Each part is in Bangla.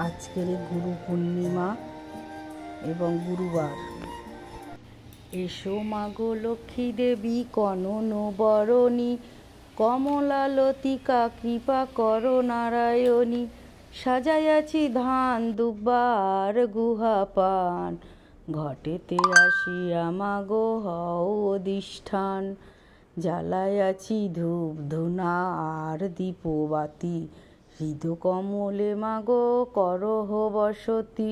আজকের গুরু পূর্ণিমা এবং গুরুবার। এসো মাগো লক্ষ্মী দেবী কনন বরণী, কমলা লতিকা কৃপা করো নারায়ণী। সাজাইয়াছি ধান দুব্বার গুহা পান, ঘটেতে আসিয়া মাগো হও অধিষ্ঠান। জ্বালাইয়াছি ধূপ ধুনা আর দীপবাতি, হৃদকমলে মাগো করহ বসতি।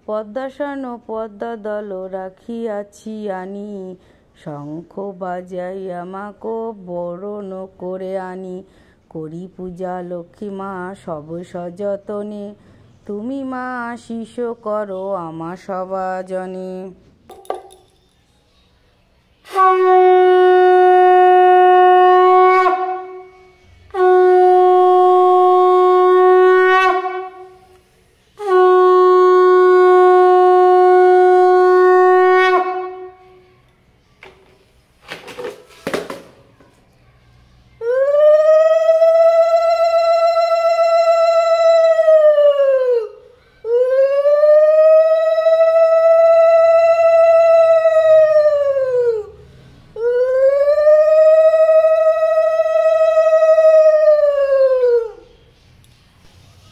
পদ্মাসন পদ্মাদল রাখিয়াছি আনি, শঙ্খ বাজাইয়া মাগো বরণ করে আনি। করি পূজা লক্ষ্মী মা সব সযতনে, তুমি মা আশিস করো আমা সবাজনে।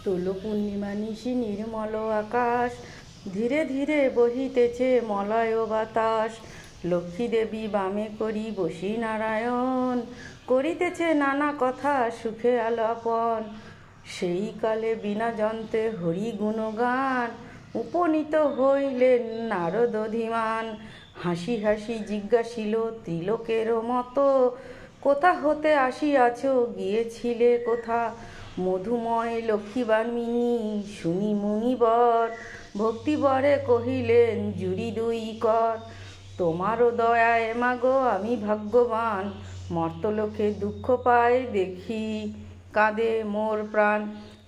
দোল পূর্ণিমা নিশি নির্মল আকাশ, ধীরে ধীরে বহিতেছে মলয় বাতাস। লক্ষ্মী দেবী বামে করি বসি নারায়ণ, করিতেছে নানা কথা সুখে আলাপন। সেই কালে বিনা যন্ত্রে হরি গুণগান, উপনীত হইলেন নারদ ধীমান। হাসি হাসি জিজ্ঞাসিল ত্রিলোকের মতো, কোথা হতে আসিয়াছ গিয়েছিলে কোথা। মধুময় লক্ষ্মীবামিনী শুনি মুনিবর, ভক্তিবরে কহিলেন জুড়ি দুই কর। তোমারও দয়ায় মাগো আমি ভাগ্যবান, মর্তলোকে দুঃখ পায় দেখি কাঁদে মোর প্রাণ।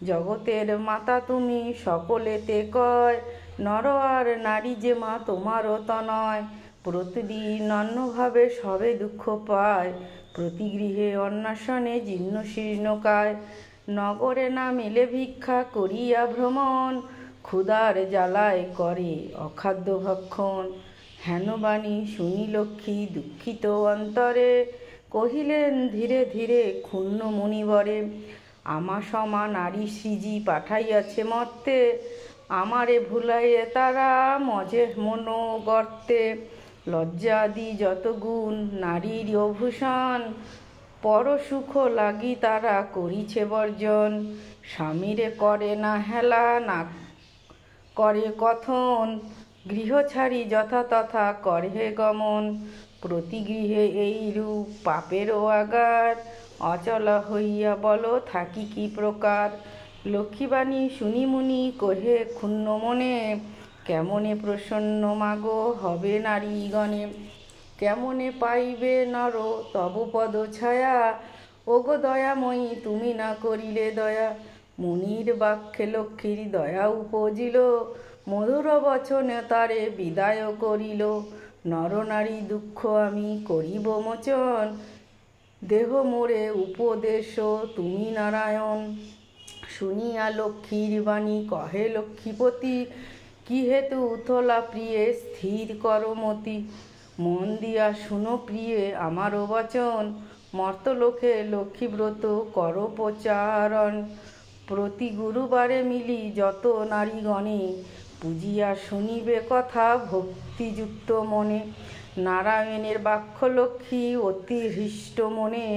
জগতের মাতা তুমি সকলেতে কয়, নর আর নারী যে মা তোমারও তনয়। প্রতিদিন অন্নভাবে সবে দুঃখ পায়, প্রতি গৃহে অন্বেষণে জীর্ণ শীর্ণকায়। নগরে না মেলে ভিক্ষা করিয়া ভ্রমণ, ক্ষুধার জ্বালায় করে অখাদ্য ভক্ষণ। হেন বাণী শুনি লক্ষ্মী দুঃখিত অন্তরে, কহিলেন ধীরে ধীরে ক্ষুণ্ণ মুনিবরে। আমা সমা নারী সৃজি পাঠাইয়াছে মর্তে, আমারে ভুলাইয়ে তারা মজে মনোগর্তে। লজ্জাদি যত গুণ নারীর অভূষণ, পরসুখ লাগি তারা করিছে বর্জন। স্বামীরে করে না হেলা না করে কথন, গৃহ ছাড়ি যথা তথা করে গমন। প্রতি গৃহে এইরূপ পাপেরও আগার, অচলা হইয়া বলো থাকি কি প্রকার। লক্ষ্মীবাণী শুনি মুনি কহে ক্ষুণ্ণ মনে, কেমনে প্রসন্ন মাগো হবে নারীগণে। কেমনে পাইবে নর তব পদ ছায়া, ওগো দয়াময়ী তুমি না করিলে দয়া। মুনির বাক্যে লক্ষ্মীর দয়া উপজিল, মধুর বচনে তারে বিদায় করিল। নর নারী দুঃখ আমি করিব মোচন, দেহ মোরে উপদেশ তুমি নারায়ণ। শুনিয়া লক্ষ্মীর বাণী কহে লক্ষ্মীপতি, কি হেতু উথলা প্রিয়ে স্থির কর মতি। মন দিয়া শুনো প্রিয়ে আমারও বচন, মর্তলোকে লক্ষ্মীব্রত কর প্রচারণ। প্রতি গুরুবারে মিলি যত নারীগণে, পূজিয়া শুনিবে কথা ভক্তিযুক্ত মনে। নারায়ণের বাক্য লক্ষ্মী অতি হৃষ্ট মনে,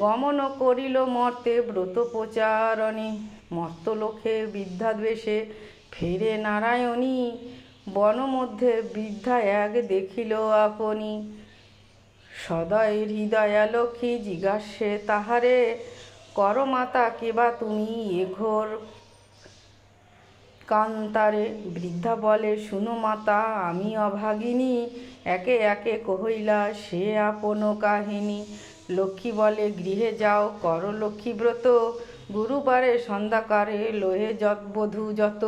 গমন করিল মর্তে ব্রত প্রচারণে। মর্তলোকে বৃদ্ধাদ্বেষে ফেরে নারায়ণী, বন মধ্যে বৃদ্ধা এক দেখিল আপনি। সদয় হৃদয়া লক্ষ্মী জিজ্ঞাসে তাহারে, কর মাতা কেবা তুমি এ ঘোর কান্তারে। বৃদ্ধা বলে শুনো মাতা আমি অভাগিনী, একে একে কহিলা সে আপন কাহিনী। লক্ষ্মী বলে গৃহে যাও কর লক্ষ্মীব্রত, গুরুবারে সন্ধ্যাকারে লয়ে বধূ যত।